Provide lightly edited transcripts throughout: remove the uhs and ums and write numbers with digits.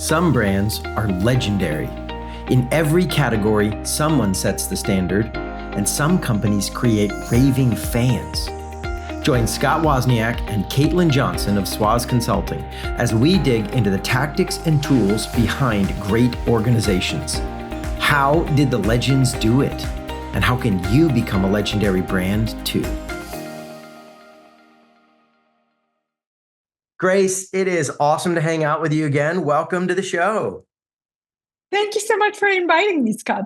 Some brands are legendary. In every category, someone sets the standard, and some companies create raving fans. Join Scott Wozniak and Caitlin Johnson of Swaz Consulting as we dig into the tactics and tools behind great organizations. How did the legends do it? And how can you become a legendary brand too? Grace, it is awesome to hang out with you again. Welcome to the show. Thank you so much for inviting me, Scott.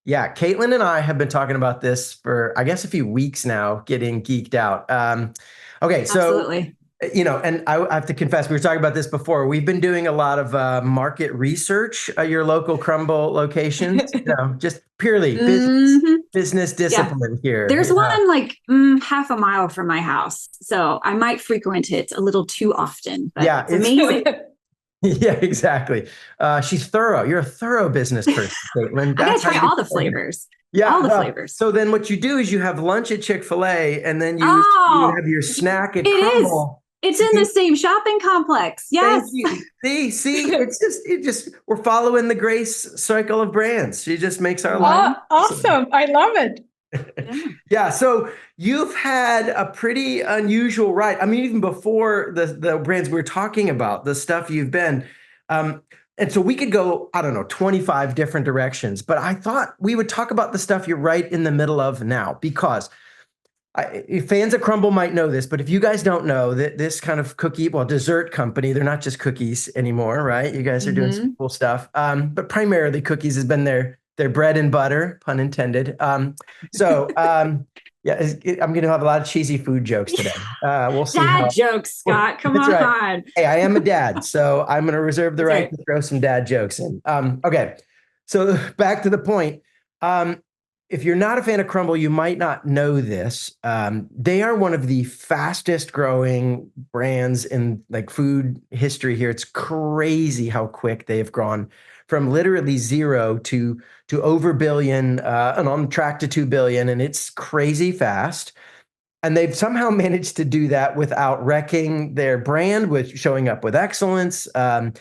Yeah, Caitlin and I have been talking about this for, I guess, a few weeks now, getting geeked out. Okay, so, Absolutely. And I have to confess, we were talking about this before. We've been doing a lot of market research at your local Crumbl locations, just purely business discipline here. There's one like half a mile from my house, so I might frequent it a little too often. But it's amazing. Yeah, exactly. She's thorough. You're a thorough business person, Caitlin. I gotta try all the flavors. Yeah, all the flavors. So then what you do is you have lunch at Chick-fil-A and then you have your snack at Crumbl. It's in the same shopping complex. Yes. See, it's just we're following the Grace cycle of brands. She just makes our life awesome. I love it. Yeah. So you've had a pretty unusual ride. I mean, even before the brands we're talking about, the stuff you've been, and so we could go, 25 different directions, but I thought we would talk about the stuff you're right in the middle of now, because fans of Crumbl might know this, but if you guys don't know that this kind of dessert company, they're not just cookies anymore, right? You guys are doing some cool stuff. But primarily cookies has been their bread and butter, pun intended. I'm going to have a lot of cheesy food jokes today. We'll see. Dad jokes, Scott. Come on. Right. Hey, I am a dad, so I'm going to reserve the right to throw some dad jokes in. Okay. So back to the point. If you're not a fan of Crumbl, you might not know this. They are one of the fastest growing brands in like food history here. It's crazy how quick they've grown from literally zero to over billion and on track to 2 billion. And it's crazy fast. And they've somehow managed to do that without wrecking their brand, with showing up with excellence. And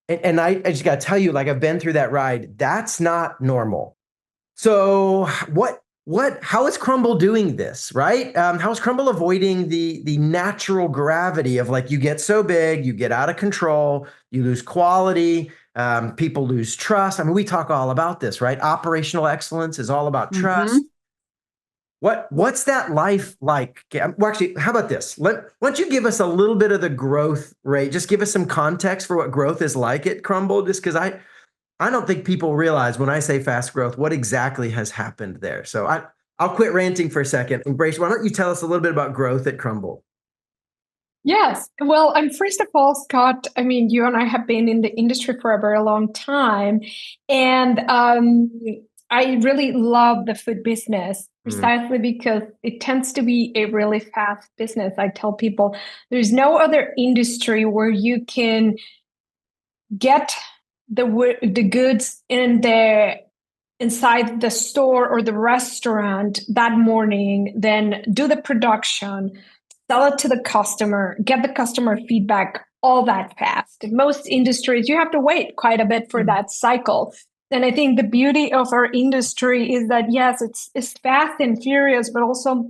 I just got to tell you, like, I've been through that ride. That's not normal. So how is Crumbl doing this, right? How is Crumbl avoiding the natural gravity of, like, you get so big, you get out of control, you lose quality, people lose trust. I mean, we talk all about this, right? Operational excellence is all about trust. What's that life like? Well, actually, how about this? Why don't you give us a little bit of the growth rate? Just give us some context for what growth is like at Crumbl, just because I don't think people realize when I say fast growth, what exactly has happened there. So I'll quit ranting for a second. And Grace, why don't you tell us a little bit about growth at Crumbl? Yes. Well, first of all, Scott, I mean, you and I have been in the industry for a very long time. And I really love the food business precisely because it tends to be a really fast business. I tell people there's no other industry where you can get the goods inside the store or the restaurant that morning, then do the production, sell it to the customer, get the customer feedback, all that fast. In most industries, you have to wait quite a bit for that cycle. And I think the beauty of our industry is that, yes, it's fast and furious, but also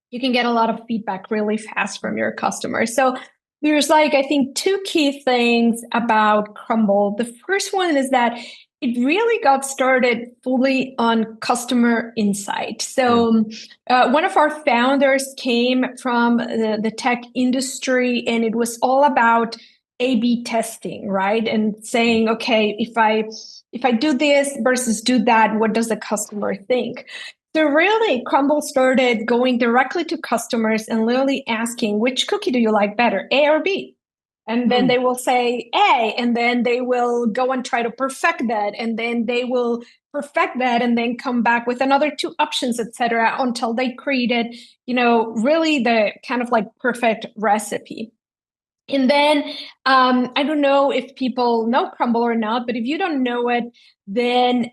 you can get a lot of feedback really fast from your customers. So there's, I think, two key things about Crumbl. The first one is that it really got started fully on customer insight. So one of our founders came from the tech industry, and it was all about A/B testing, right? And saying, okay, if I do this versus do that, what does the customer think? So really, Crumbl started going directly to customers and literally asking, which cookie do you like better, A or B? And then they will say A, and then they will go and try to perfect that. And then they will perfect that and then come back with another 2 options, et cetera, until they created, really the kind of like perfect recipe. And then I don't know if people know Crumbl or not, but if you don't know it, then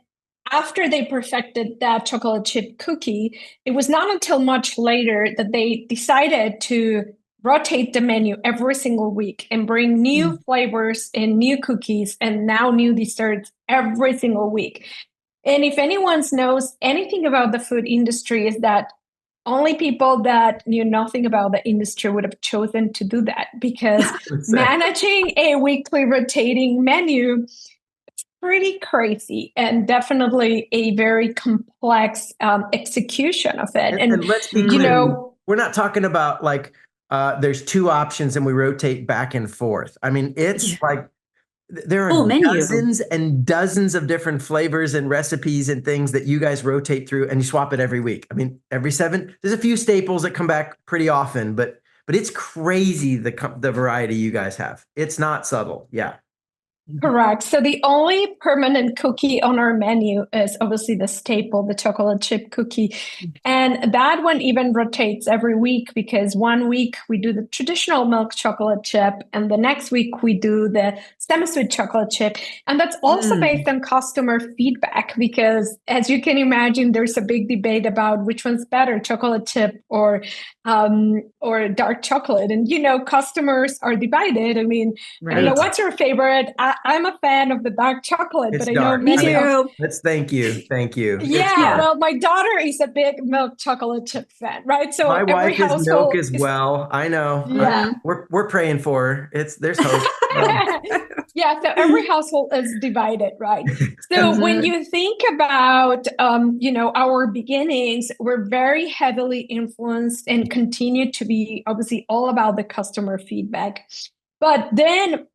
after they perfected that chocolate chip cookie, it was not until much later that they decided to rotate the menu every single week and bring new flavors and new cookies and now new desserts every single week. And if anyone knows anything about the food industry, is that only people that knew nothing about the industry would have chosen to do that, because managing a weekly rotating menu is pretty crazy and definitely a very complex execution of it. And let's be clear, we're not talking about like there's two options and we rotate back and forth. I mean, it's like there are dozens and dozens of different flavors and recipes and things that you guys rotate through, and you swap it every week. I mean, every 7, there's a few staples that come back pretty often, but it's crazy the variety you guys have. It's not subtle. Yeah. Correct. So the only permanent cookie on our menu is obviously the staple, the chocolate chip cookie. And that one even rotates every week, because one week we do the traditional milk chocolate chip and the next week we do the semi-sweet chocolate chip. And that's also based on customer feedback, because as you can imagine, there's a big debate about which one's better, chocolate chip or dark chocolate. And, customers are divided. I mean, I don't know, what's your favorite? I'm a fan of the dark chocolate, it's but dark. I know many of... Thank you. Yeah, well, my daughter is a big milk chocolate chip fan, right? So my wife is milk as well. I know. Yeah. We're praying for her. There's hope. Yeah, so every household is divided, right? So when you think about, our beginnings, we're very heavily influenced and continue to be obviously all about the customer feedback. But then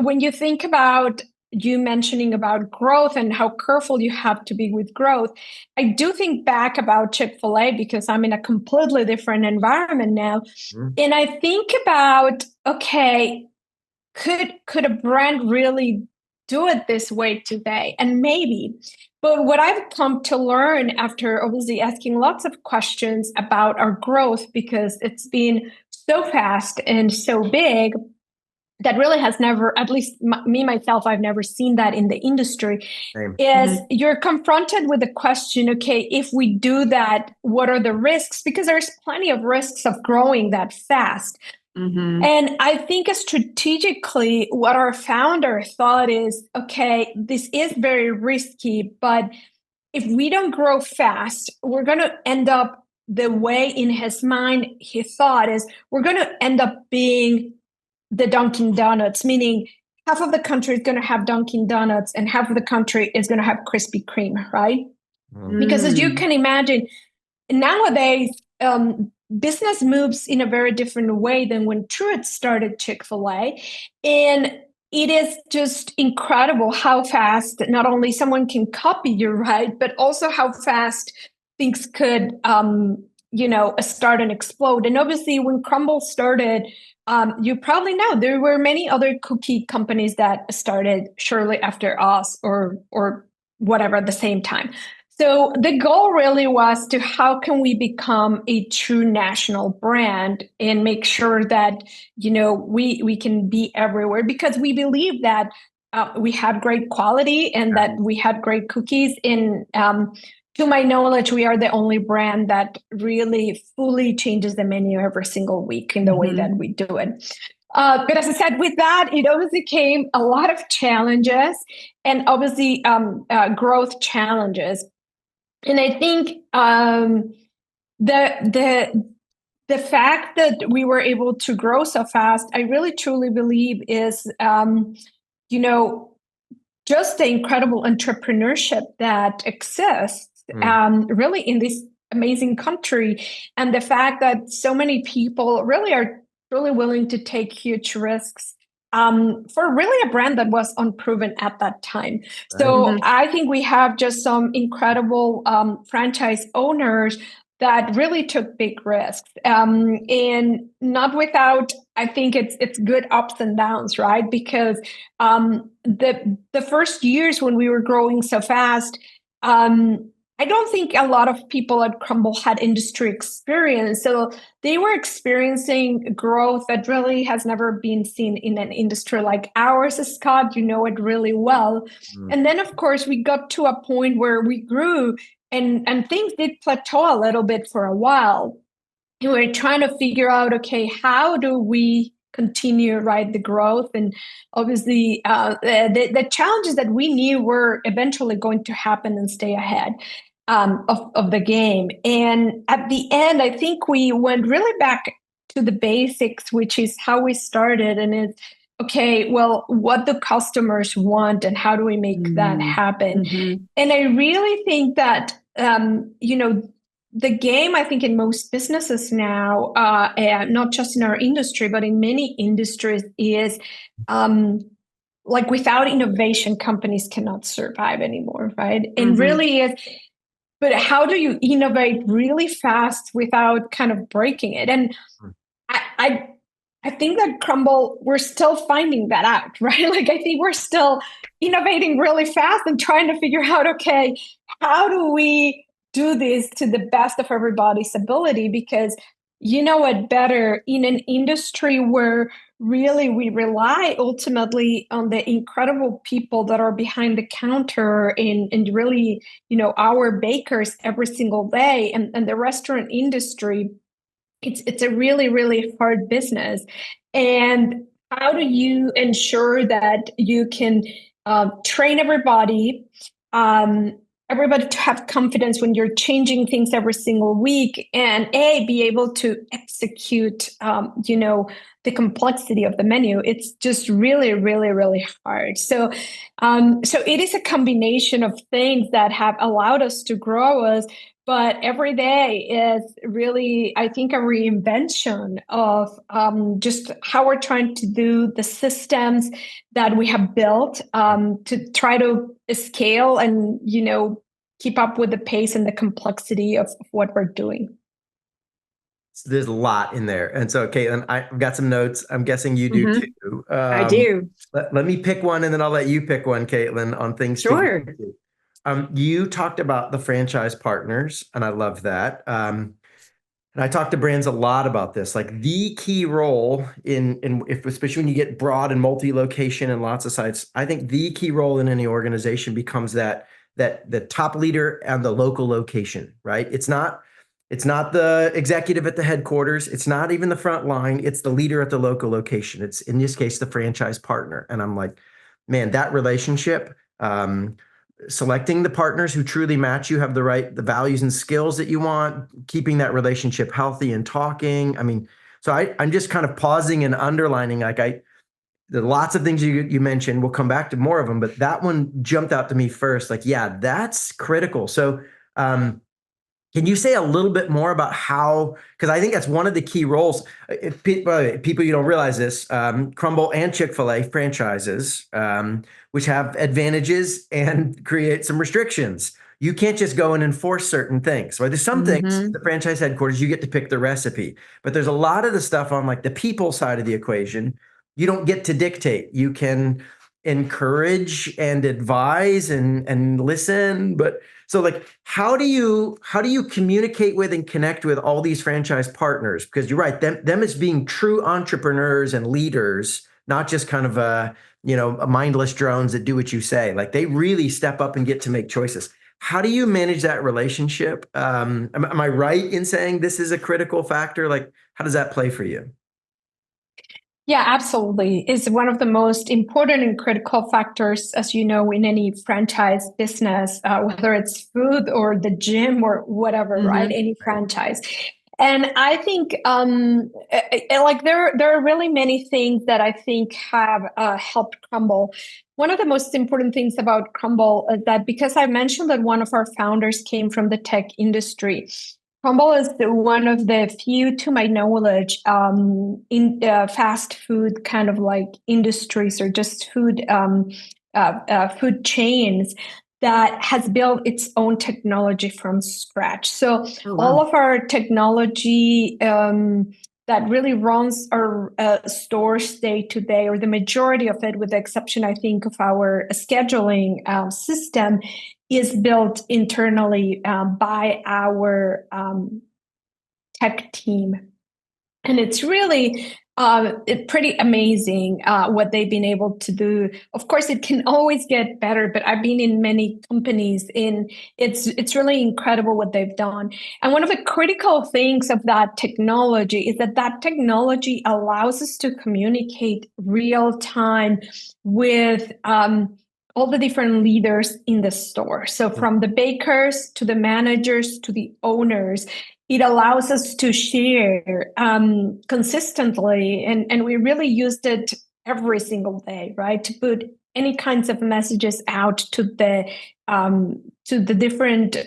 when you think about you mentioning about growth and how careful you have to be with growth, I do think back about Chick-fil-A, because I'm in a completely different environment now. And I think about, okay, could a brand really do it this way today? And maybe. But what I've come to learn after obviously asking lots of questions about our growth, because it's been so fast and so big, that really has never, at least me, myself, I've never seen that in the industry, is you're confronted with the question, okay, if we do that, what are the risks? Because there's plenty of risks of growing that fast. And I think strategically, what our founder thought is, okay, this is very risky, but if we don't grow fast, we're going to end up the way in his mind he thought is we're going to end up being the Dunkin' Donuts, meaning half of the country is going to have Dunkin' Donuts and half of the country is going to have Krispy Kreme, right? Because as you can imagine, nowadays, business moves in a very different way than when Truett started Chick-fil-A. And it is just incredible how fast not only someone can copy you, right, but also how fast things could, start and explode. And obviously, when Crumbl started, you probably know there were many other cookie companies that started shortly after us or whatever at the same time. So the goal really was to how can we become a true national brand and make sure that, we can be everywhere, because we believe that we had great quality and that we had great cookies. And to my knowledge, we are the only brand that really fully changes the menu every single week in the way that we do it. But as I said, with that, it obviously came a lot of challenges and obviously growth challenges. And I think the fact that we were able to grow so fast, I really truly believe is, just the incredible entrepreneurship that exists really in this amazing country. And the fact that so many people really are really willing to take huge risks for really a brand that was unproven at that time. So I think we have just some incredible franchise owners that really took big risks, and not without, I think it's good ups and downs, right? Because the first years when we were growing so fast, I don't think a lot of people at Crumbl had industry experience. So they were experiencing growth that really has never been seen in an industry like ours. Scott, you know it really well. And then, of course, we got to a point where we grew and things did plateau a little bit for a while. And we're trying to figure out, okay, how do we continue, right, the growth? And obviously, the challenges that we knew were eventually going to happen and stay ahead of the game. And at the end, I think we went really back to the basics, which is how we started. And it's, okay, well, what do customers want and how do we make that happen? And I really think that, the game, I think in most businesses now, not just in our industry, but in many industries is like without innovation, companies cannot survive anymore, right? And really is, but how do you innovate really fast without kind of breaking it? And I think that Crumbl, we're still finding that out, right? Like, I think we're still innovating really fast and trying to figure out, okay, how do we do this to the best of everybody's ability? Because you know what, better in an industry where really we rely ultimately on the incredible people that are behind the counter and really, our bakers every single day, and the restaurant industry, it's a really, really hard business. And how do you ensure that you can train everybody, everybody to have confidence when you're changing things every single week, and be able to execute, the complexity of the menu? It's just really, really, really hard. So it is a combination of things that have allowed us to grow us. But every day is really, I think, a reinvention of just how we're trying to do the systems that we have built to try to scale and, keep up with the pace and the complexity of what we're doing. So there's a lot in there. And so, Caitlin, I've got some notes. I'm guessing you do too. I do. Let me pick one, and then I'll let you pick one, Caitlin, on things. Sure. You talked about the franchise partners, and I love that. And I talk to brands a lot about this, like the key role especially when you get broad and multi-location and lots of sites. I think the key role in any organization becomes that the top leader and the local location, right? It's not the executive at the headquarters. It's not even the front line. It's the leader at the local location. It's, in this case, the franchise partner. And I'm like, man, that relationship, selecting the partners who truly match you, have the values and skills that you want, keeping that relationship healthy and talking. I mean, so I'm just kind of pausing and underlining, there are lots of things you mentioned. We'll come back to more of them, but that one jumped out to me first. Like, yeah, that's critical. So, can you say a little bit more about how, because I think that's one of the key roles. People, you don't realize this, Crumbl and Chick-fil-A franchises, which have advantages and create some restrictions. You can't just go and enforce certain things, right? There's some things, the franchise headquarters, you get to pick the recipe, but there's a lot of the stuff on like the people side of the equation, you don't get to dictate. You can encourage and advise and listen, but so like, how do you communicate with and connect with all these franchise partners? Because you're right, them as being true entrepreneurs and leaders, not just kind of a mindless drones that do what you say. Like, they really step up and get to make choices. How do you manage that relationship? Am I right in saying this is a critical factor? Like, how does that play for you? Yeah, absolutely. It's one of the most important and critical factors, as you know, in any franchise business, whether it's food or the gym or whatever, right? Any franchise. And I think there are really many things that I think have helped Crumbl. One of the most important things about Crumbl is that, because I mentioned that one of our founders came from the tech industry, Crumbl is one of the few, to my knowledge, in fast food kind of like industries or just food chains that has built its own technology from scratch. So all of our technology that really runs our stores day to day, or the majority of it, with the exception, I think, of our scheduling system, is built internally by our tech team. And it's really It's pretty amazing what they've been able to do. Of course, it can always get better, but I've been in many companies, and it's really incredible what they've done. And one of the critical things of that technology is that technology allows us to communicate real time with all the different leaders in the store. So from the bakers to the managers to the owners, it allows us to share consistently, and we really used it every single day, right? To put any kinds of messages out to the different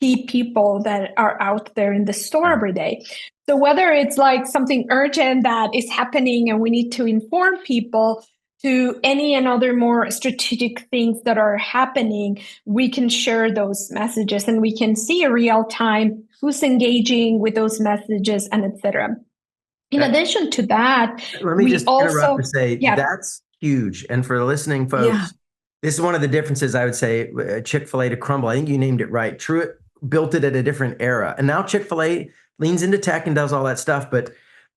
key people that are out there in the store every day. So whether it's like something urgent that is happening and we need to inform people, to any and other more strategic things that are happening, we can share those messages and we can see in real time who's engaging with those messages and etc. In addition to that, let me just interrupt to say that's huge. And for the listening folks, this is one of the differences, I would say, Chick-fil-A to Crumbl. I think you named it right. Truett built it at a different era. And now Chick-fil-A leans into tech and does all that stuff. But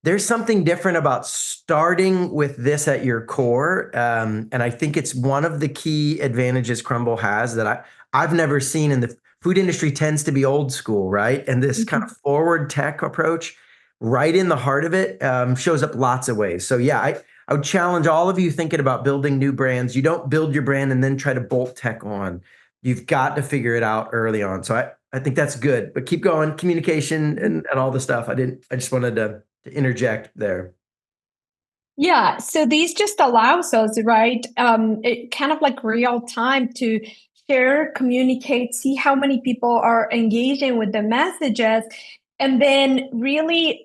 there's something different about starting with this at your core. And I think it's one of the key advantages Crumbl has that I've never seen. In the food industry tends to be old school, right? And this kind of forward tech approach right in the heart of it shows up lots of ways. So yeah, I would challenge all of you thinking about building new brands. You don't build your brand and then try to bolt tech on. You've got to figure it out early on. So I think that's good, but keep going. Communication and all the stuff. I just wanted to interject there. Yeah. So these just allows us, right? It kind of like real time to share, communicate, see how many people are engaging with the messages. And then really,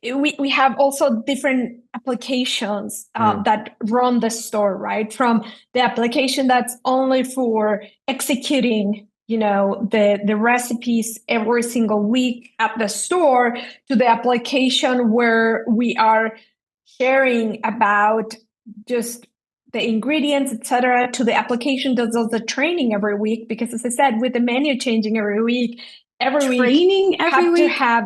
we have also different applications that run the store, right? From the application that's only for executing, the recipes every single week at the store, to the application where we are sharing about just the ingredients, etc., to the application that does the training every week. Because as I said, with the menu changing every week, you have to have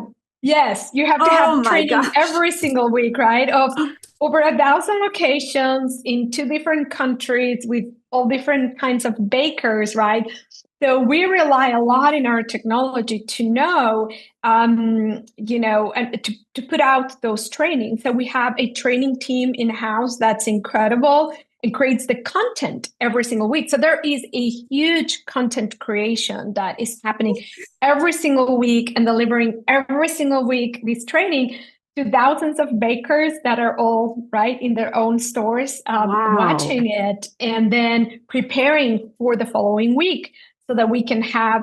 training every single week, right? Of over 1,000 locations in 2 different countries with all different kinds of bakers, right? So we rely a lot in our technology to know, and to put out those trainings. So we have a training team in-house that's incredible. It creates the content every single week. So there is a huge content creation that is happening every single week and delivering every single week this training to thousands of bakers that are all right in their own stores, watching it and then preparing for the following week so that we can have,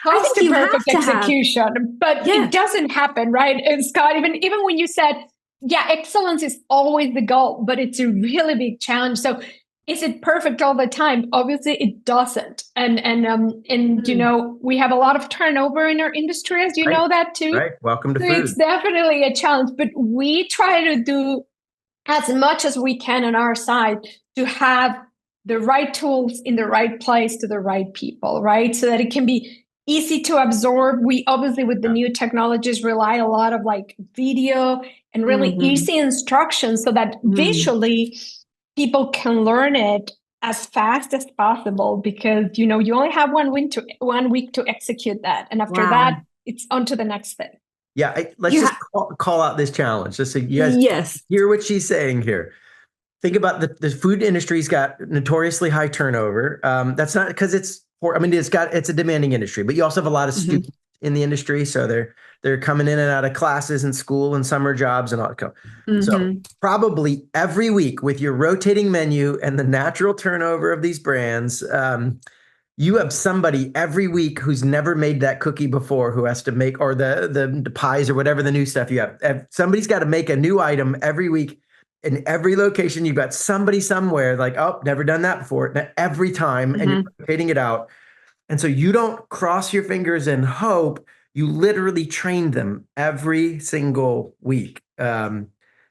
close to perfect execution. But it doesn't happen, right? And Scott, even when you said, excellence is always the goal, but it's a really big challenge. So is it perfect all the time? Obviously it doesn't. And we have a lot of turnover in our industry, as you know that too. Right. Welcome to food. It's definitely a challenge, but we try to do as much as we can on our side to have the right tools in the right place to the right people, right? So that it can be easy to absorb. We obviously, with the new technologies, rely a lot of like video and really easy instructions so that visually people can learn it as fast as possible, because, you only have 1 week to execute that. And after that, it's on to the next thing. Yeah. Let's just call out this challenge. Just so you guys hear what she's saying here. Think about the food industry's got notoriously high turnover. That's not because it's a demanding industry, but you also have a lot of students in the industry. So they're coming in and out of classes and school and summer jobs and all that. So probably every week, with your rotating menu and the natural turnover of these brands, you have somebody every week who's never made that cookie before, who has to make, or the pies or whatever the new stuff you have. Somebody's got to make a new item every week. In every location, you've got somebody somewhere like, oh, never done that before. Every time, and you're rotating it out. And so you don't cross your fingers and hope. You literally train them every single week.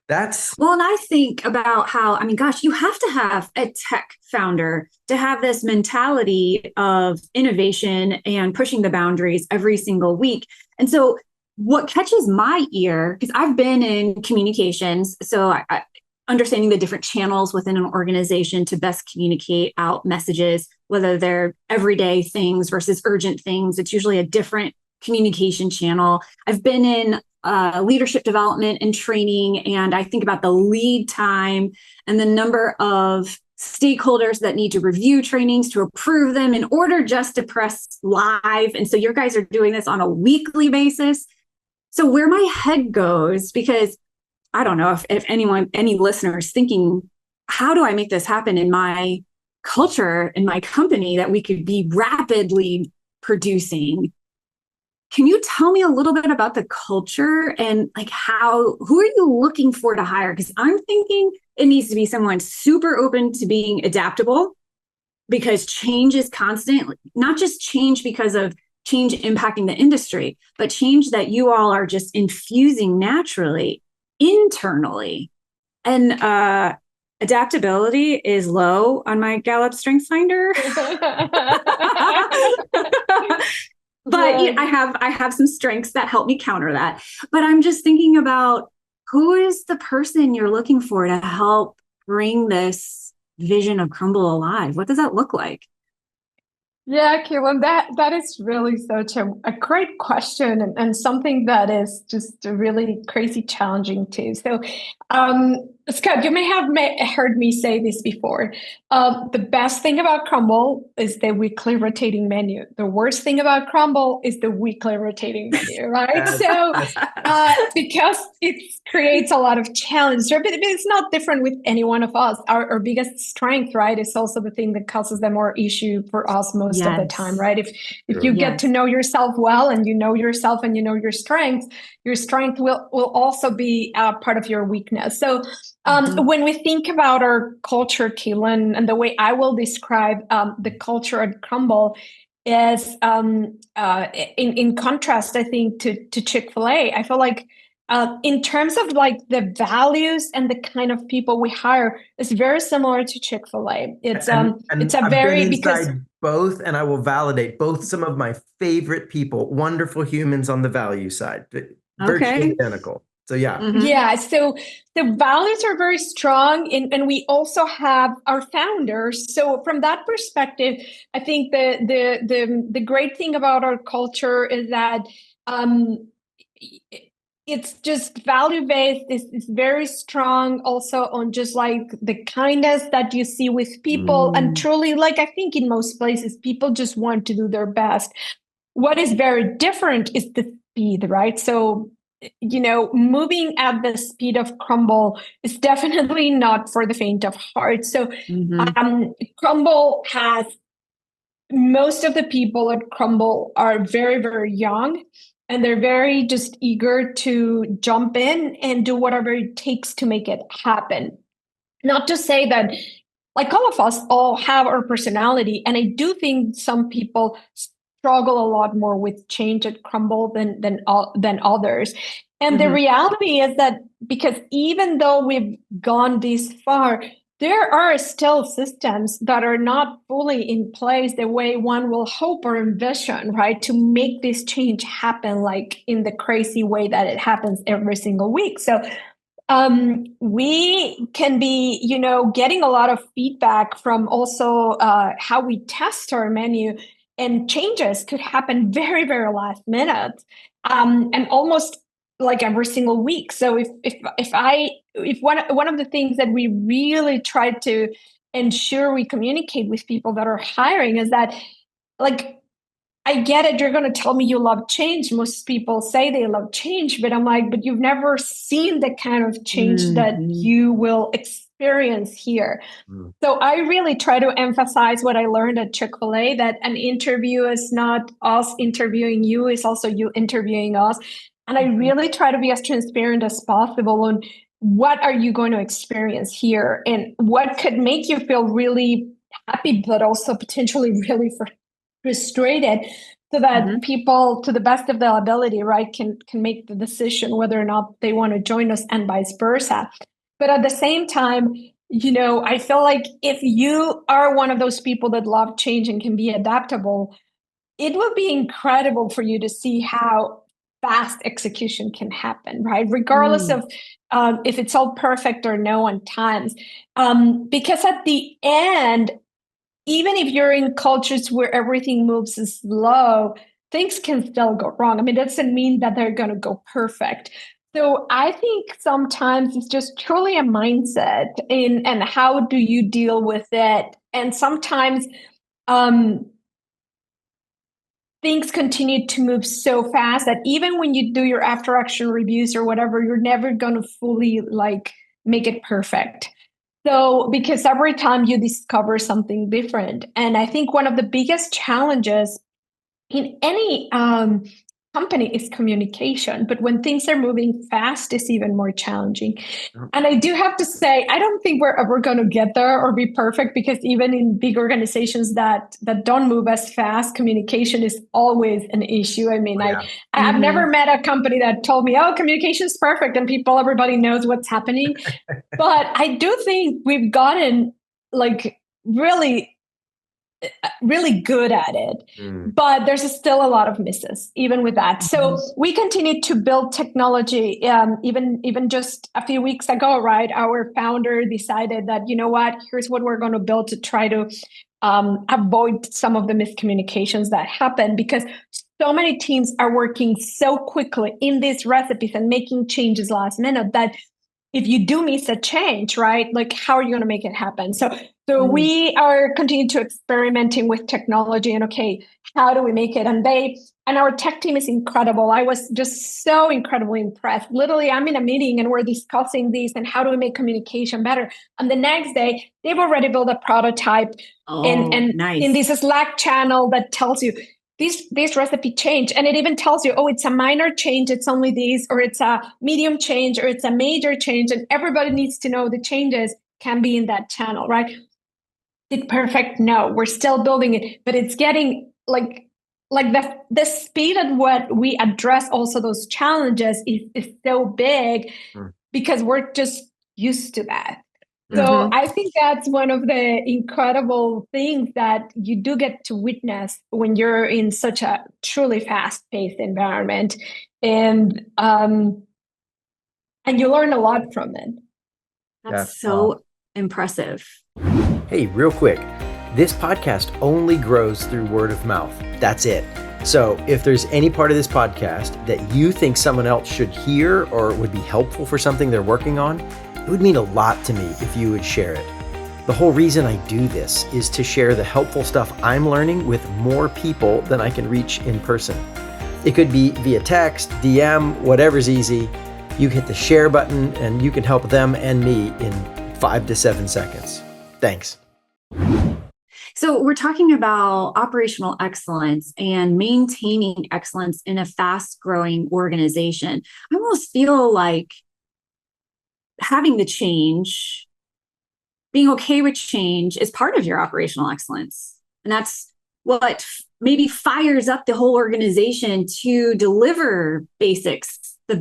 Well, and I think about how, I mean, gosh, you have to have a tech founder to have this mentality of innovation and pushing the boundaries every single week. And so what catches my ear, because I've been in communications, so I understanding the different channels within an organization to best communicate out messages, whether they're everyday things versus urgent things. It's usually a different communication channel. I've been in leadership development and training, and I think about the lead time and the number of stakeholders that need to review trainings to approve them in order just to press live. And so your guys are doing this on a weekly basis. So where my head goes, because I don't know if any listeners thinking, how do I make this happen in my culture, in my company, that we could be rapidly producing? Can you tell me a little bit about the culture and like who are you looking for to hire? Because I'm thinking it needs to be someone super open to being adaptable, because change is constant, not just change because of change impacting the industry, but change that you all are just infusing naturally internally. And adaptability is low on my Gallup Strengths Finder. But yeah, I have some strengths that help me counter that. But I'm just thinking about, who is the person you're looking for to help bring this vision of Crumbl alive? What does that look like? Yeah, Kaylin, that is really such a great question, and something that is just really crazy challenging too. So, Scott, you may have heard me say this before. The best thing about Crumbl is the weekly rotating menu. The worst thing about Crumbl is the weekly rotating menu, right? So, because it creates a lot of challenge, but it's not different with any one of us. Our biggest strength, right, is also the thing that causes the more issue for us most of the time, right? If you get to know yourself well, and you know yourself and you know your strength will also be part of your weakness. So when we think about our culture, Kaylin, and the way I will describe the culture at Crumbl is in contrast, I think, to Chick-fil-A. I feel like in terms of like the values and the kind of people we hire, it's very similar to Chick-fil-A. It's a very, because both, and I will validate both, some of my favorite people, wonderful humans on the value side, virtually identical. So yeah. So the values are very strong, and we also have our founders. So from that perspective, I think the great thing about our culture is that it's just value-based. It's very strong also on just like the kindness that you see with people. And truly, like I think in most places, people just want to do their best. What is very different is the speed, right? So, moving at the speed of Crumbl is definitely not for the faint of heart. So Crumbl has, most of the people at Crumbl are very, very young, and they're very just eager to jump in and do whatever it takes to make it happen. Not to say that, like, all of us all have our personality, and I do think some people struggle a lot more with change at Crumbl than others. And the reality is that, because even though we've gone this far, there are still systems that are not fully in place the way one will hope or envision, right? To make this change happen, like in the crazy way that it happens every single week. So we can be, getting a lot of feedback from also how we test our menu, and changes could happen very, very last minute, and almost like every single week. So if one of the things that we really try to ensure we communicate with people that are hiring is that, like, I get it, you're going to tell me you love change. Most people say they love change, but I'm like, but you've never seen the kind of change that you will experience here. So I really try to emphasize what I learned at Chick-fil-A, that an interview is not us interviewing you, it's also you interviewing us. And I really try to be as transparent as possible on what are you going to experience here, and what could make you feel really happy, but also potentially really frustrated. so that people, to the best of their ability, right, can make the decision whether or not they want to join us, and vice versa. But at the same time, I feel like if you are one of those people that love change and can be adaptable, it would be incredible for you to see how fast execution can happen, right? Regardless of if it's all perfect or no on times. Because at the end, even if you're in cultures where everything moves slow, things can still go wrong. I mean, that doesn't mean that they're going to go perfect. So I think sometimes it's just truly a mindset and how do you deal with it? And sometimes things continue to move so fast that even when you do your after action reviews or whatever, you're never going to fully make it perfect. So, because every time you discover something different. And I think one of the biggest challenges in any company is communication. But when things are moving fast, it's even more challenging. And I do have to say, I don't think we're ever going to get there or be perfect, because even in big organizations that don't move as fast, communication is always an issue. I mean, I've never met a company that told me, oh, communication is perfect and everybody knows what's happening. But I do think we've gotten really good at it, but there's still a lot of misses even with that. So we continue to build technology. Even just a few weeks ago, right, our founder decided that, here's what we're going to build to try to avoid some of the miscommunications that happen, because so many teams are working so quickly in these recipes and making changes last minute that if you do miss a change, right, how are you going to make it happen? So we are continuing to experimenting with technology and, okay, how do we make it? And our tech team is incredible. I was just so incredibly impressed. Literally, I'm in a meeting and we're discussing this and how do we make communication better? And the next day, they've already built a prototype and nice. in this Slack channel that tells you, this recipe change, and it even tells you, oh, it's a minor change, it's only these, or it's a medium change, or it's a major change, and everybody needs to know the changes can be in that channel, right? Is it perfect? No, we're still building it, but it's getting like the speed at what we address also those challenges is so big because we're just used to that. So I think that's one of the incredible things that you do get to witness when you're in such a truly fast-paced environment, and you learn a lot from it. That's so impressive. Hey, real quick, this podcast only grows through word of mouth. That's it. So if there's any part of this podcast that you think someone else should hear or would be helpful for something they're working on, it would mean a lot to me if you would share it. The whole reason I do this is to share the helpful stuff I'm learning with more people than I can reach in person. It could be via text, DM, whatever's easy. You hit the share button and you can help them and me in 5 to 7 seconds. Thanks. So we're talking about operational excellence and maintaining excellence in a fast-growing organization. I almost feel like having the change, being okay with change, is part of your operational excellence. And that's what maybe fires up the whole organization to deliver basics, the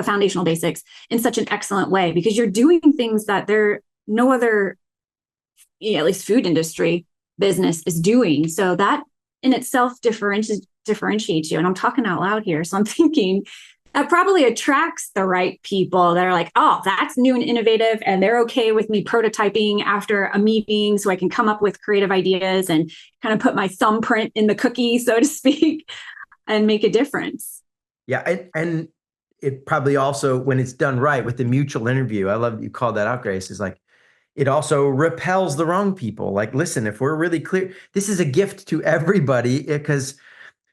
foundational basics in such an excellent way, because you're doing things that no other, at least food industry business is doing. So that in itself differentiates you. And I'm talking out loud here. So I'm thinking that probably attracts the right people that are like, oh, that's new and innovative, and they're okay with me prototyping after a meeting so I can come up with creative ideas and kind of put my thumbprint in the cookie, so to speak, and make a difference. Yeah, and it probably also, when it's done right with the mutual interview, I love that you called that out, Grace, is like, it also repels the wrong people. Like, listen, if we're really clear, this is a gift to everybody, because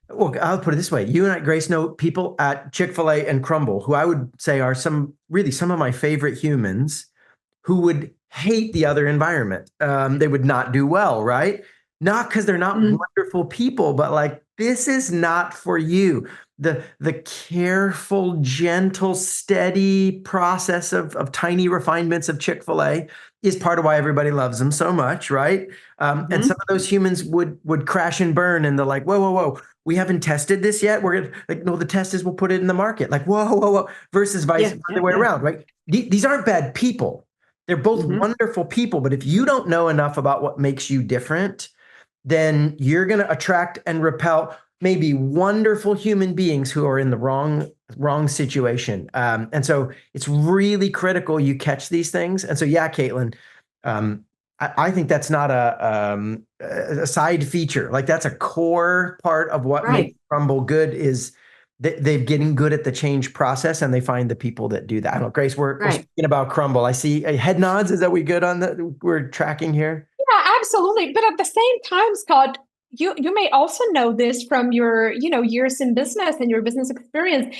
well, I'll put it this way. You and I, Grace, know people at Chick-fil-A and Crumbl who I would say are some of my favorite humans, who would hate the other environment. They would not do well, right? Not because they're not wonderful people, but like, this is not for you. the careful, gentle, steady process of tiny refinements of Chick-fil-A is part of why everybody loves them so much, right? And some of those humans would crash and burn, and they're like, whoa, whoa, whoa, we haven't tested this yet. We're gonna like, no, the test is we'll put it in the market. Like, whoa, whoa, whoa, versus the other way around, right? These aren't bad people. They're both wonderful people, but if you don't know enough about what makes you different, then you're going to attract and repel maybe wonderful human beings who are in the wrong situation. And so it's really critical you catch these things. And so, yeah, Caitlin, I think that's not a side feature. Like, that's a core part of what makes Crumbl good is they're getting good at the change process, and they find the people that do that. I don't know, Grace, we're speaking about Crumbl. I see head nods. Is that we good on the, we're tracking here? Yeah, absolutely. But at the same time, Scott, you may also know this from your, years in business and your business experience.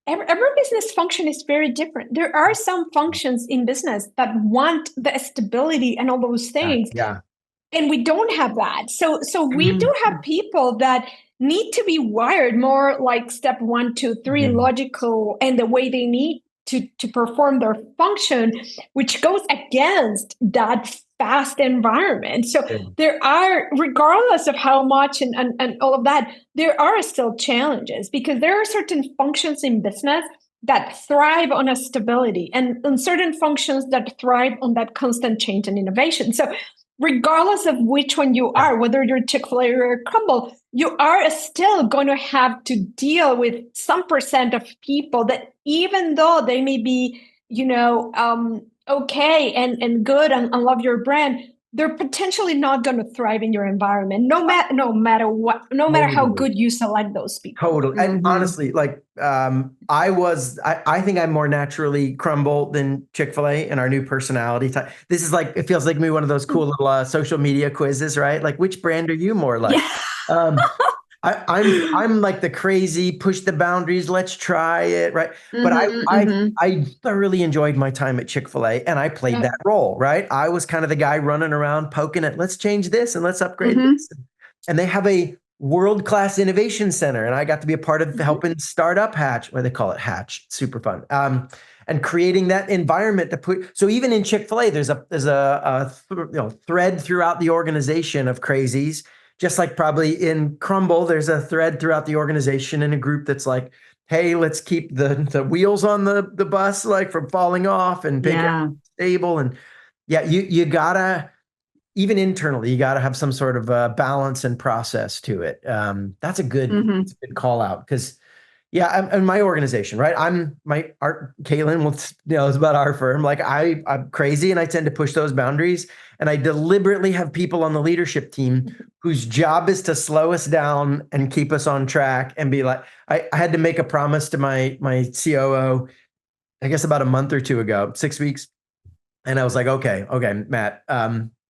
Every business function is very different. There are some functions in business that want the stability and all those things. Yeah. And we don't have that. So we do have people that need to be wired more like step 1, 2, 3, logical, and the way they need to perform their function, which goes against that fast environment. So there are, regardless of how much and all of that, there are still challenges, because there are certain functions in business that thrive on a stability, and certain functions that thrive on that constant change and innovation. So regardless of which one you are, whether you're Chick-fil-A or Crumbl, you are still going to have to deal with some percent of people that, even though they may be, okay and good and love your brand, they're potentially not going to thrive in your environment, no matter what, no matter how good you select those people. Totally. And honestly, like, I think I'm more naturally Crumbl than Chick-fil-A in our new personality type. This is like, it feels like me, one of those cool little social media quizzes, right? Like, which brand are you more like? Yeah. I'm like the crazy, push the boundaries, let's try it, right? But I thoroughly enjoyed my time at Chick-fil-A, and I played that role, right? I was kind of the guy running around poking it, let's change this and let's upgrade this. And they have a world-class innovation center, and I got to be a part of helping start up Hatch, what they call it, Hatch, super fun. And creating that environment to put. So even in Chick-fil-A, there's a thread throughout the organization of crazies. Just like probably in Crumbl, there's a thread throughout the organization in a group that's like, hey, let's keep the wheels on the bus like from falling off and make it stable. And you gotta, even internally, you gotta have some sort of balance and process to it. That's a good, that's a good call out, because and my organization, right? Caitlin, it's about our firm. Like, I'm crazy, and I tend to push those boundaries. And I deliberately have people on the leadership team whose job is to slow us down and keep us on track, and be like, I had to make a promise to my COO, I guess about a month or two ago, 6 weeks. And I was like, okay, Matt,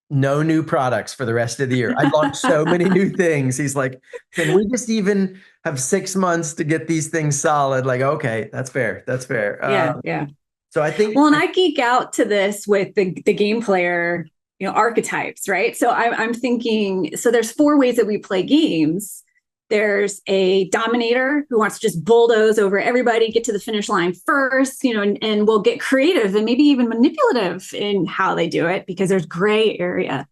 no new products for the rest of the year. I launched so many new things. He's like, can we just even have 6 months to get these things solid? Like, okay, that's fair. That's fair. Yeah. So I think, well, and I geek out to this with the game player, archetypes, right? So I'm thinking, so there's 4 ways that we play games. There's a dominator who wants to just bulldoze over everybody, get to the finish line first, and will get creative and maybe even manipulative in how they do it, because there's gray area.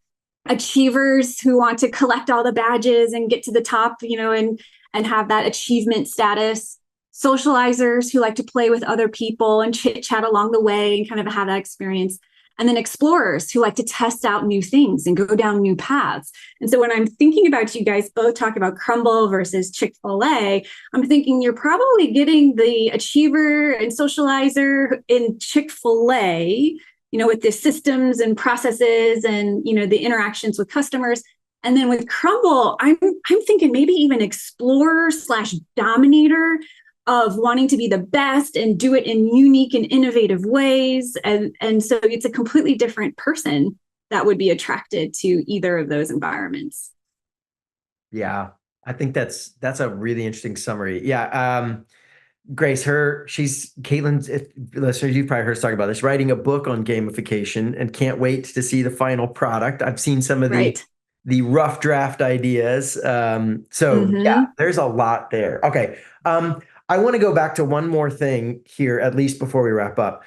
Achievers who want to collect all the badges and get to the top, and have that achievement status. Socializers who like to play with other people and chit chat along the way and kind of have that experience. And then explorers who like to test out new things and go down new paths. And so when I'm thinking about you guys both talk about Crumbl versus Chick-fil-A, I'm thinking you're probably getting the achiever and socializer in Chick-fil-A, with the systems and processes and, the interactions with customers. And then with Crumbl, I'm thinking maybe even explorer/dominator of wanting to be the best and do it in unique and innovative ways. And so it's a completely different person that would be attracted to either of those environments. Yeah, I think that's a really interesting summary. Yeah. Grace, Caitlin's, listeners, you've probably heard us talk about this, writing a book on gamification, and can't wait to see the final product. I've seen some of the the rough draft ideas. Yeah, there's a lot there. Okay. I want to go back to one more thing here, at least before we wrap up.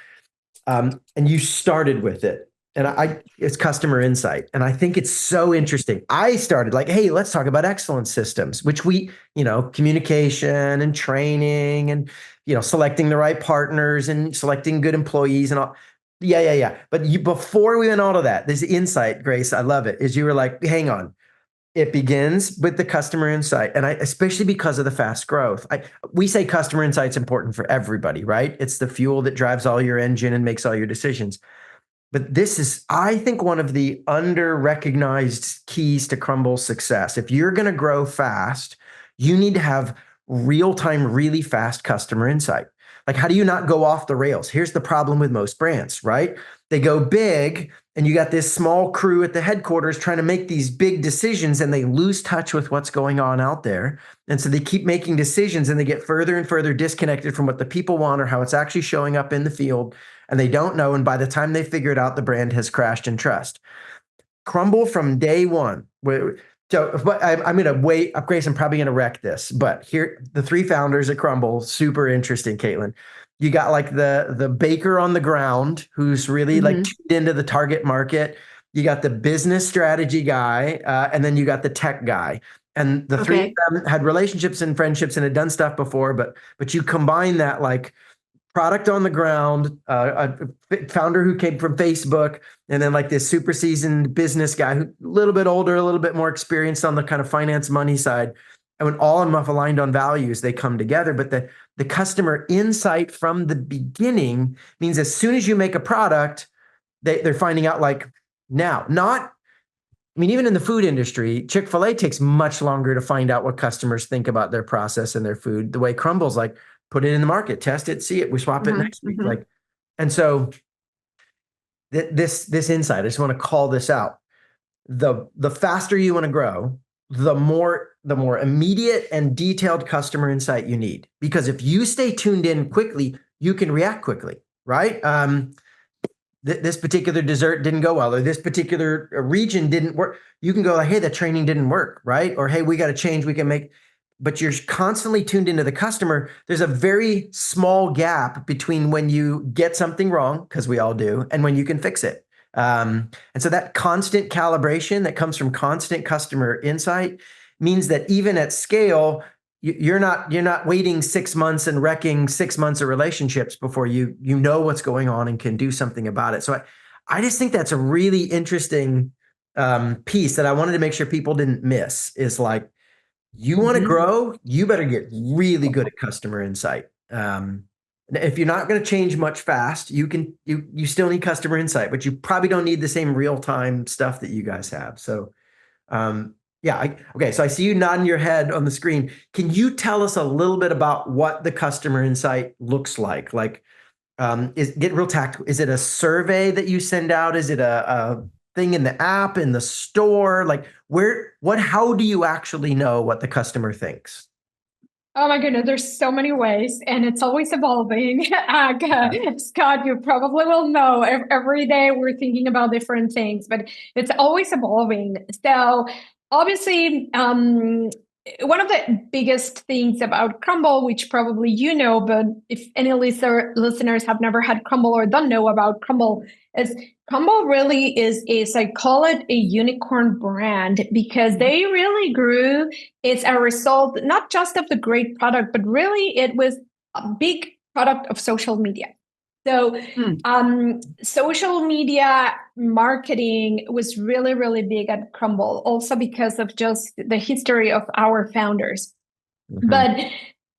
And you started with it. And it's customer insight. And I think it's so interesting. I started like, hey, let's talk about excellence systems, which communication and training and, selecting the right partners and selecting good employees and all. Yeah. But before we went all of that, this insight, Grace, I love it, is you were like, hang on. It begins with the customer insight. And especially because of the fast growth, we say customer insight's important for everybody, right? It's the fuel that drives all your engine and makes all your decisions. But this is, I think, one of the under-recognized keys to Crumble's success. If you're going to grow fast, you need to have real-time, really fast customer insight. Like, how do you not go off the rails? Here's the problem with most brands, right? They go big, and you got this small crew at the headquarters trying to make these big decisions, and they lose touch with what's going on out there. And so they keep making decisions, and they get further and further disconnected from what the people want or how it's actually showing up in the field. And they don't know. And by the time they figure it out, the brand has crashed in trust. Crumbl from day one. So, but I'm going to wait. Grace, I'm probably going to wreck this. But here, the three founders at Crumbl, super interesting, Caitlin. You got like the baker on the ground who's really like tuned into the target market. You got the business strategy guy, and then you got the tech guy. And the three of them had relationships and friendships and had done stuff before, but you combine that like product on the ground, a founder who came from Facebook, and then like this super seasoned business guy who a little bit older, a little bit more experienced on the kind of finance money side. And when all of them have aligned on values, they come together. But the customer insight from the beginning means as soon as you make a product, they're finding out like now, even in the food industry, Chick-fil-A takes much longer to find out what customers think about their process and their food. The way Crumbl's like, put it in the market, test it, see it, we swap it next week. And so this insight, I just want to call this out. The faster you want to grow, the more immediate and detailed customer insight you need. Because if you stay tuned in quickly, you can react quickly, right? This particular dessert didn't go well, or this particular region didn't work. You can go like, hey, the training didn't work, right? Or hey, we got to change, we can make. But you're constantly tuned into the customer. There's a very small gap between when you get something wrong, because we all do, and when you can fix it. And so that constant calibration that comes from constant customer insight means that even at scale, you're not waiting 6 months and wrecking 6 months of relationships before you know what's going on and can do something about it. So I just think that's a really interesting piece that I wanted to make sure people didn't miss, is like, you want to grow, you better get really good at customer insight. If you're not going to change much fast, you still need customer insight, but you probably don't need the same real-time stuff that you guys have. So, okay. So I see you nodding your head on the screen. Can you tell us a little bit about what the customer insight looks like? Like, get real tactical. Is it a survey that you send out? Is it a thing in the app, in the store? Like how do you actually know what the customer thinks? Oh my goodness, there's so many ways, and it's always evolving. Scott, you probably will know every day we're thinking about different things, but it's always evolving. So obviously, one of the biggest things about Crumbl, which probably you know, but if any listeners have never had Crumbl or don't know about Crumbl, is Crumbl really is I call it a unicorn brand, because they really grew. It's a result not just of the great product, but really it was a big product of social media. So social media marketing was really, really big at Crumbl, also because of just the history of our founders. But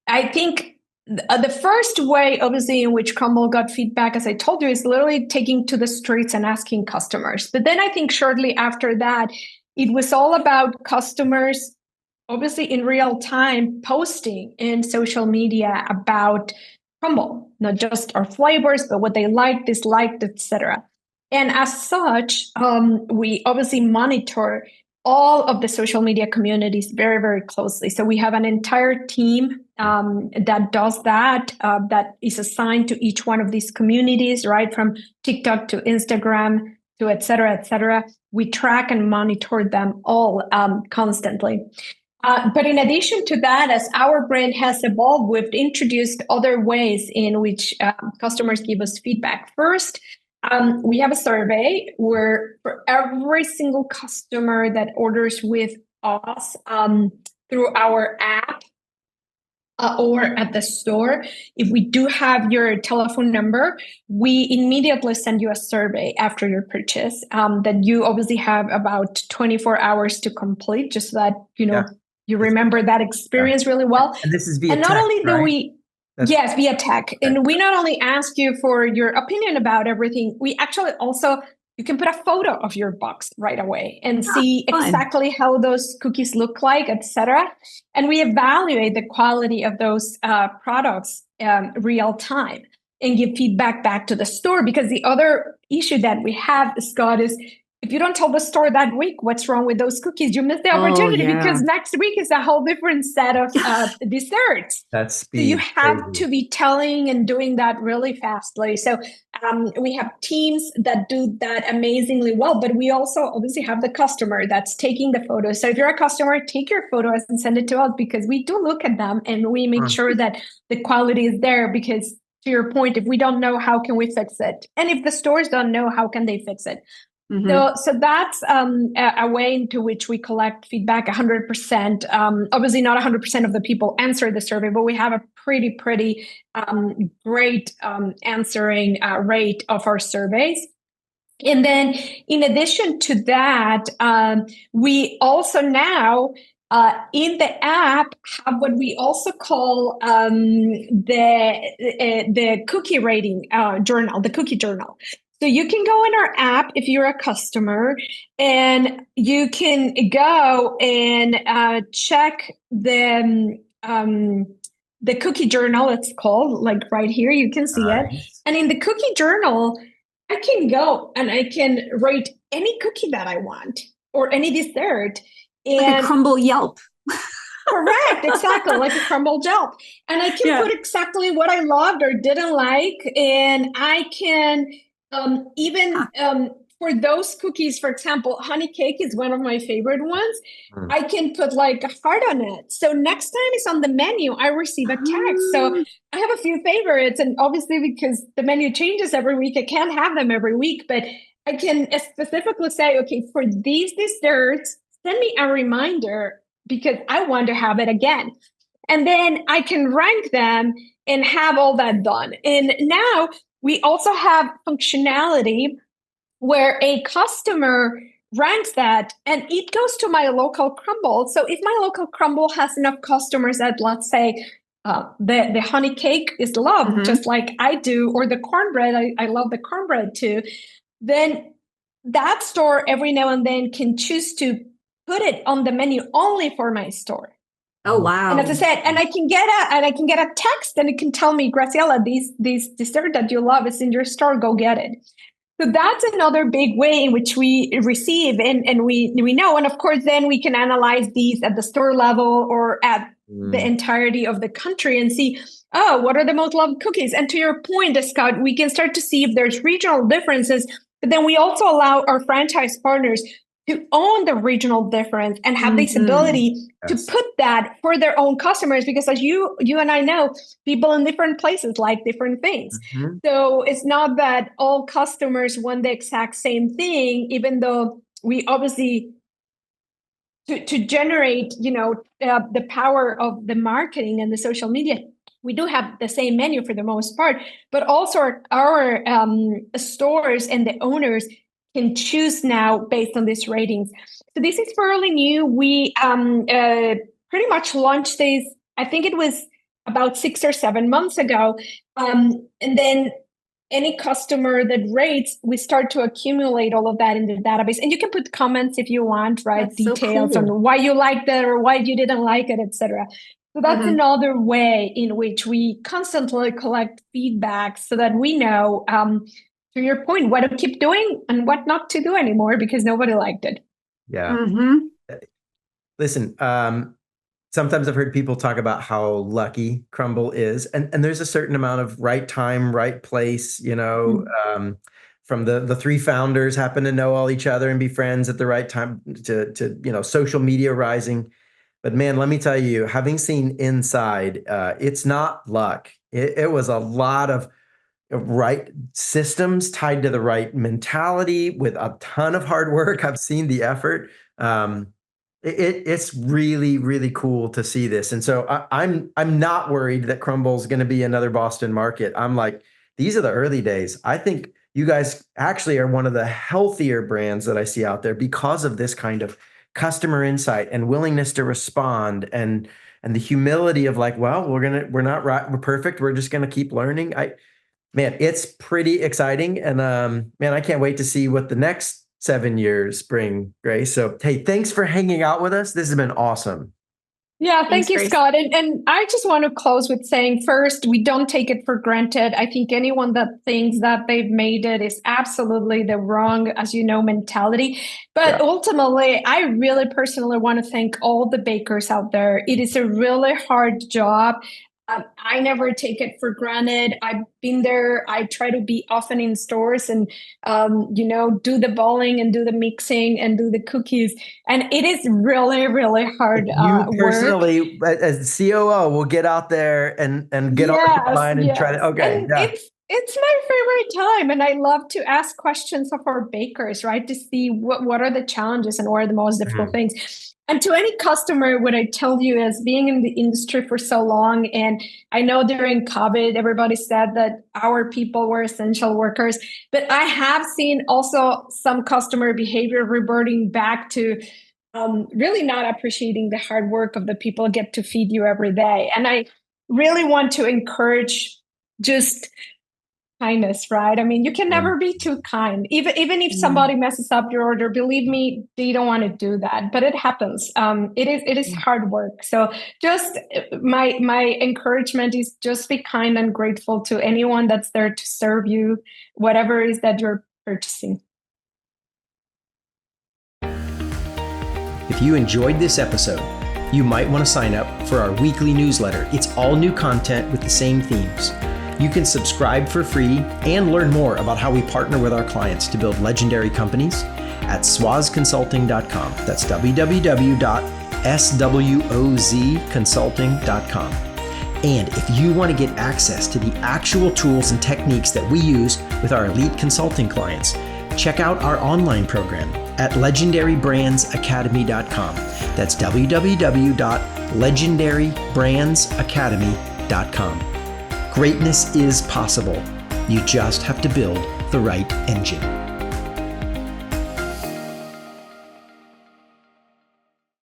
I think the first way, obviously, in which Crumbl got feedback, as I told you, is literally taking to the streets and asking customers. But then I think shortly after that, it was all about customers, obviously in real time, posting in social media about Crumbl, not just our flavors, but what they liked, disliked, etc. And as such, we obviously monitor all of the social media communities very, very closely. So we have an entire team that does that is assigned to each one of these communities, right? From TikTok to Instagram to, et cetera, et cetera. We track and monitor them all constantly. But in addition to that, as our brand has evolved, we've introduced other ways in which customers give us feedback. First, we have a survey where for every single customer that orders with us through our app or at the store, if we do have your telephone number, we immediately send you a survey after your purchase that you obviously have about 24 hours to complete, just so that, you remember that experience really well. And this is via text, not only do we, yes, via tech. Okay. And we not only ask you for your opinion about everything, we actually also, you can put a photo of your box right away and see exactly how those cookies look like, et cetera. And we evaluate the quality of those products real time and give feedback back to the store. Because the other issue that we have, Scott, is if you don't tell the store that week what's wrong with those cookies, you miss the opportunity because next week is a whole different set of desserts. That's speed. So you have to be telling and doing that really fastly. So we have teams that do that amazingly well, but we also obviously have the customer that's taking the photos. So if you're a customer, take your photos and send it to us, because we do look at them and we make sure that the quality is there. Because to your point, if we don't know, how can we fix it? And if the stores don't know, how can they fix it? So that's a way into which we collect feedback 100%. Obviously, not 100% of the people answer the survey, but we have a pretty great answering rate of our surveys. And then in addition to that, we also now in the app have what we also call the cookie rating journal, the cookie journal. So you can go in our app if you're a customer, and you can go and check the cookie journal, it's called, like right here, you can see it. And in the cookie journal, I can go and I can rate any cookie that I want or any dessert. And like a Crumbl Yelp. Correct, exactly, like a Crumbl Yelp. And I can put exactly what I loved or didn't like, and I can for those cookies, for example, honey cake is one of my favorite ones. I can put like a heart on it. So next time it's on the menu, I receive a text. So I have a few favorites. And obviously, because the menu changes every week, I can't have them every week. But I can specifically say, okay, for these desserts, send me a reminder because I want to have it again. And then I can rank them and have all that done. And now we also have functionality where a customer ranks that and it goes to my local Crumbl. So if my local Crumbl has enough customers that, let's say, the honey cake is loved, just like I do, or the cornbread, I love the cornbread too, then that store every now and then can choose to put it on the menu only for my store. Oh, wow. And as I said, and I can get a text and it can tell me, Graciela, these dessert that you love is in your store, go get it. So that's another big way in which we receive and we know. And of course, then we can analyze these at the store level or at the entirety of the country and see, oh, what are the most loved cookies? And to your point, Scott, we can start to see if there's regional differences, but then we also allow our franchise partners to own the regional difference and have this ability to put that for their own customers, because as you and I know, people in different places like different things. So it's not that all customers want the exact same thing, even though we obviously to generate, the power of the marketing and the social media, we do have the same menu for the most part, but also our stores and the owners can choose now based on these ratings. So this is fairly new. We pretty much launched this, I think it was about 6 or 7 months ago. And then any customer that rates, we start to accumulate all of that in the database. And you can put comments if you want, right? That's details so cool. On why you liked it or why you didn't like it, etc. So that's another way in which we constantly collect feedback so that we know, to your point, what to keep doing and what not to do anymore because nobody liked it. Yeah. Listen, sometimes I've heard people talk about how lucky Crumbl is, and there's a certain amount of right time, right place, from the three founders happen to know all each other and be friends at the right time to social media rising. But man, let me tell you, having seen inside, it's not luck. It was a lot of right systems tied to the right mentality with a ton of hard work. I've seen the effort. It's really, really cool to see this. And so I'm not worried that Crumbl is going to be another Boston Market. I'm like, these are the early days. I think you guys actually are one of the healthier brands that I see out there because of this kind of customer insight and willingness to respond and the humility of like, well, we're not right, we're perfect. We're just going to keep learning. Man, it's pretty exciting. And man, I can't wait to see what the next 7 years bring, Grace. So, hey, thanks for hanging out with us. This has been awesome. Yeah, thank you, Grace. Scott. And I just want to close with saying, first, we don't take it for granted. I think anyone that thinks that they've made it is absolutely the wrong, as you know, mentality. But ultimately, I really personally want to thank all the bakers out there. It is a really hard job. I never take it for granted. I've been there. I try to be often in stores and, do the balling and do the mixing and do the cookies. And it is really, really hard You personally, work. as COO, will get out there and get on the line and try to, okay. And it's my favorite time. And I love to ask questions of our bakers, right? To see what are the challenges and what are the most difficult things. And to any customer, what I tell you is being in the industry for so long, and I know during COVID, everybody said that our people were essential workers, but I have seen also some customer behavior reverting back to really not appreciating the hard work of the people get to feed you every day. And I really want to encourage just kindness, right? I mean, you can never be too kind. Even if somebody messes up your order, believe me, they don't want to do that, but it happens. It is hard work. So just my encouragement is just be kind and grateful to anyone that's there to serve you, whatever it is that you're purchasing. If you enjoyed this episode, you might want to sign up for our weekly newsletter. It's all new content with the same themes. You can subscribe for free and learn more about how we partner with our clients to build legendary companies at swozconsulting.com. That's www.swozconsulting.com. And if you want to get access to the actual tools and techniques that we use with our elite consulting clients, check out our online program at legendarybrandsacademy.com. That's www.legendarybrandsacademy.com. Greatness is possible. You just have to build the right engine.